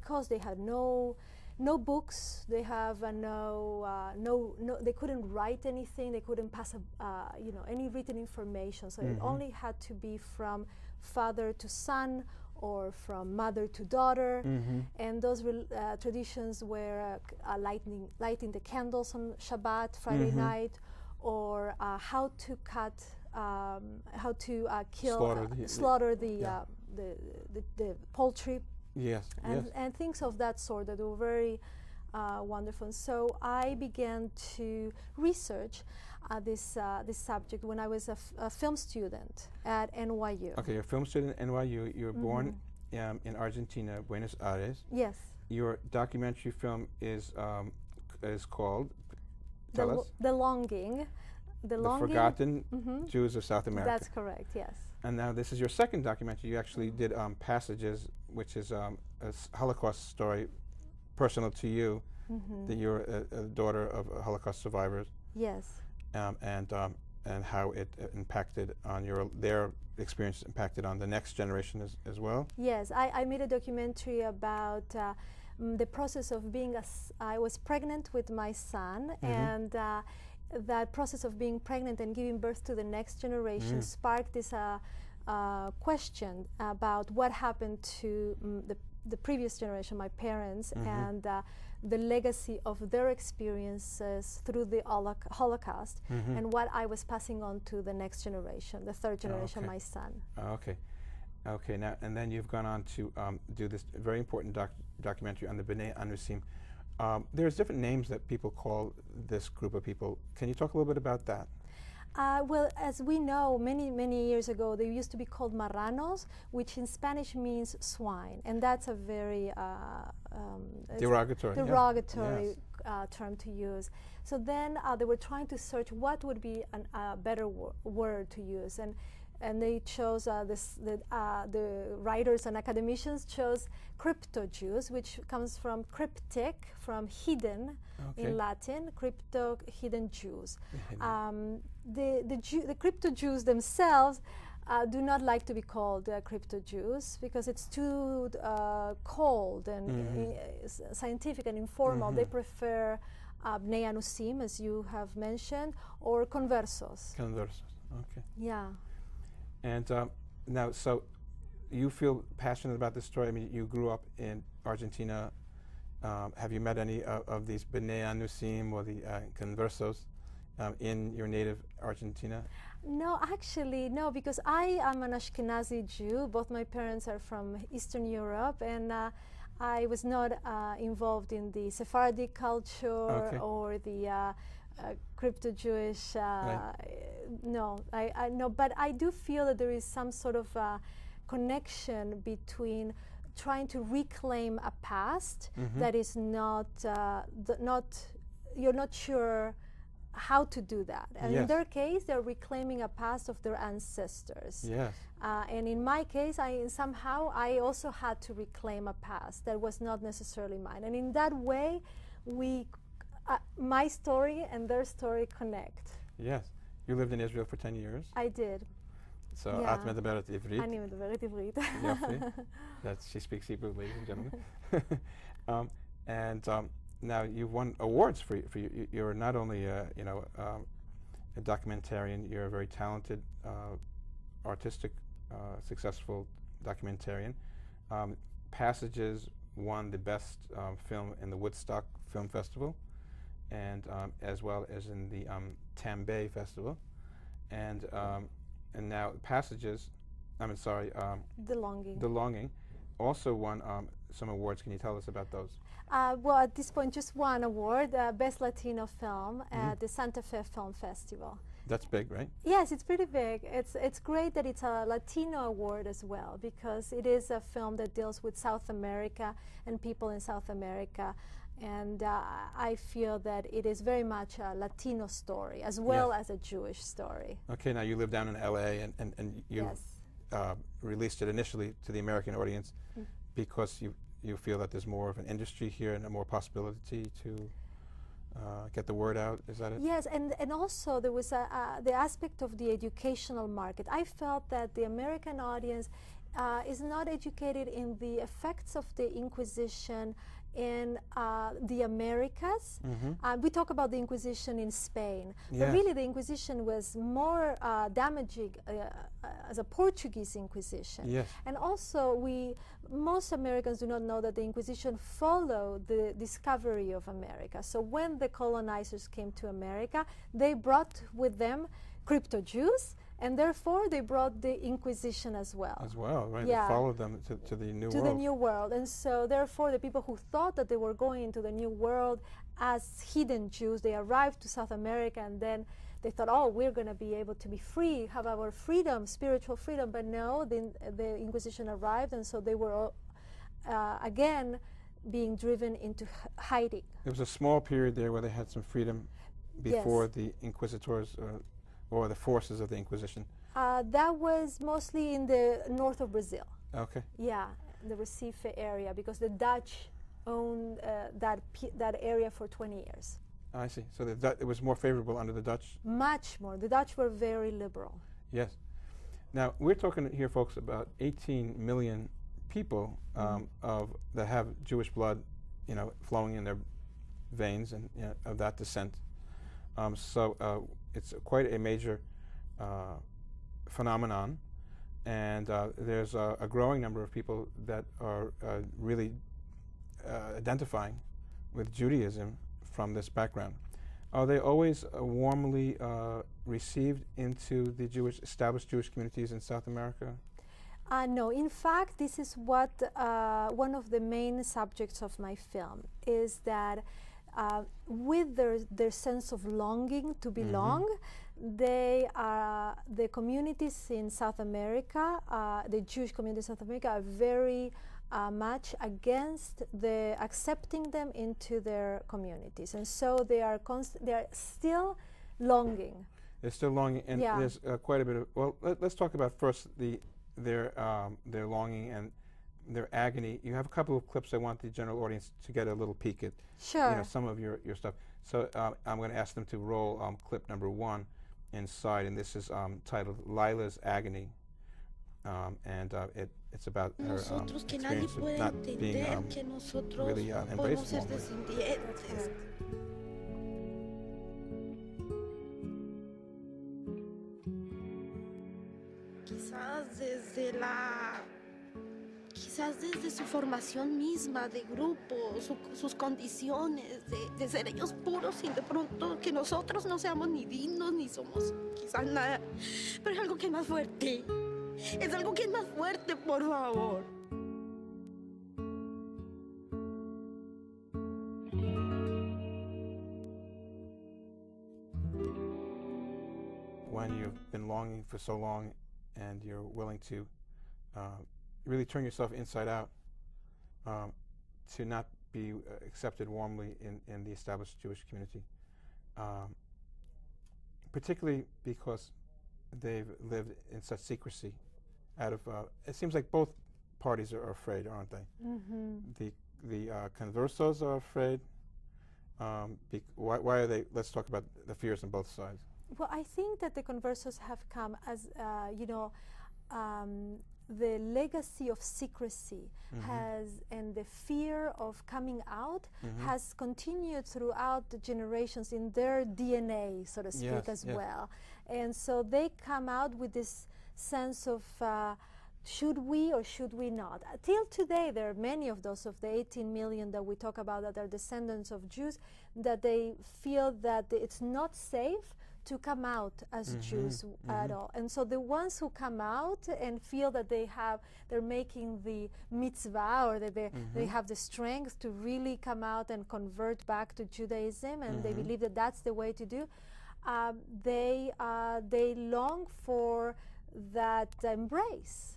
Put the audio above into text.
because they had no books, they have they couldn't write anything, they couldn't pass any written information, so it only had to be from father to son or from mother to daughter, and those traditions were lighting the candles on Shabbat, Friday night, or how to slaughter the poultry. Yes, and things of that sort that were very wonderful. So I began to research this subject when I was a film student at NYU. Okay, you're a film student at NYU. You were born in Argentina, Buenos Aires. Yes. Your documentary film is called, tell us. The Longing. The Forgotten Jews of South America. That's correct, yes. And now this is your second documentary. You actually did Passages, which is a Holocaust story personal to you, that you're a daughter of Holocaust survivors. Yes. And how it impacted on their experience impacted on the next generation as well. Yes, I made a documentary about the process of being I was pregnant with my son, and that process of being pregnant and giving birth to the next generation sparked this question about what happened to the previous generation, my parents, and the legacy of their experiences through the Holocaust, and what I was passing on to the next generation, the third generation, my son. Okay, now, and then you've gone on to do this very important documentary on the B'nai Anusim. There's different names that people call this group of people. Can you talk a little bit about that? Well, as we know, many years ago, they used to be called marranos, which in Spanish means swine, and that's a very derogatory term to use. So then they were trying to search what would be a better word to use, and they chose the writers and academicians chose crypto-Jews, which comes from cryptic, from hidden in Latin, crypto, hidden Jews. The crypto-Jews themselves do not like to be called crypto-Jews because it's too cold and scientific and informal. They prefer Bnei Anusim, as you have mentioned, or conversos. Conversos, okay. Yeah. And now, so you feel passionate about this story. I mean, you grew up in Argentina. Have you met any of these B'nai Anusim or the conversos in your native Argentina? No, actually, no, because I am an Ashkenazi Jew. Both my parents are from Eastern Europe, and I was not involved in the Sephardic culture or the crypto-Jewish. No, no, but I do feel that there is some sort of connection between trying to reclaim a past that is not you're not sure how to do that. And in their case, they're reclaiming a past of their ancestors. Yes. And in my case, somehow I also had to reclaim a past that was not necessarily mine. And in that way, my story and their story connect. Yes. You lived in Israel for 10 years? I did. So, את מדברת עברית. אני מדברת עברית. יופי. She speaks Hebrew, ladies and gentlemen. And now you've won awards for you're not only a documentarian, you're a very talented, artistic, successful documentarian. Passages won the best film in the Woodstock Film Festival, and as well as in the Tambay Festival, and now Passages, The Longing, also won some awards. Can you tell us about those? Well, at this point, just one award, Best Latino Film at the Santa Fe Film Festival. That's big, right? Yes, it's pretty big. It's great that it's a Latino award as well, because it is a film that deals with South America and people in South America. And I feel that it is very much a Latino story as well as a Jewish story. Okay, now you live down in LA, and you released it initially to the American audience because you feel that there's more of an industry here and a more possibility to get the word out. Is that it? Yes, and also there was the aspect of the educational market. I felt that the American audience is not educated in the effects of the Inquisition in the Americas. We talk about the Inquisition in Spain, but really the Inquisition was more damaging as a Portuguese Inquisition. And also most Americans do not know that the Inquisition followed the discovery of America. So when the colonizers came to America, they brought with them crypto-Jews, and therefore they brought the Inquisition as well. Right? They followed them to the New World. To the New World. And so therefore the people who thought that they were going into the New World as hidden Jews, they arrived to South America, and then they thought, oh, we're going to be able to be free, have our freedom, spiritual freedom. But no, the Inquisition arrived, and so they were again being driven into hiding. There was a small period there where they had some freedom before the Inquisitors or the forces of the Inquisition. That was mostly in the north of Brazil. Okay. Yeah, the Recife area, because the Dutch owned that area for 20 years. I see. So it was more favorable under the Dutch? Much more. The Dutch were very liberal. Yes. Now, we're talking here, folks, about 18 million people that have Jewish blood, flowing in their veins and of that descent. So it's quite a major phenomenon, and there's a growing number of people that are really identifying with Judaism from this background. Are they always warmly received into the established Jewish communities in South America? No, in fact, this is what one of the main subjects of my film is, that with their sense of longing to belong, the communities in South America, the Jewish communities in South America, are very much against accepting them into their communities, and so they are still longing. They're still longing, and there's quite a bit of. Well, let's talk about first their longing and their agony. You have a couple of clips I want the general audience to get a little peek at. Sure. Some of your stuff. So I'm going to ask them to roll clip number 1 inside, and this is titled Lila's Agony, and it's about her experience of not being really embraced warmly. Quizás desde su formación misma de grupo, sus condiciones de ser ellos puros, y de pronto que nosotros no seamos ni dignos ni somos quizás nada, pero es algo que es más fuerte, por favor. When you've been longing for so long and you're willing to really turn yourself inside out to not be accepted warmly in the established Jewish community, particularly because they've lived in such secrecy. It seems like both parties are afraid, aren't they? The conversos are afraid. Why are they? Let's talk about the fears on both sides. Well, I think that the conversos have come as the legacy of secrecy and the fear of coming out has continued throughout the generations in their DNA, so to speak, as well. And so they come out with this sense of should we or should we not? Till today, there are many of those, of the 18 million that we talk about that are descendants of Jews, that they feel that it's not safe to come out as Jews at all. And so the ones who come out and feel that they're making the mitzvah, or that they have the strength to really come out and convert back to Judaism, and they believe that that's the way to do, they long for that embrace.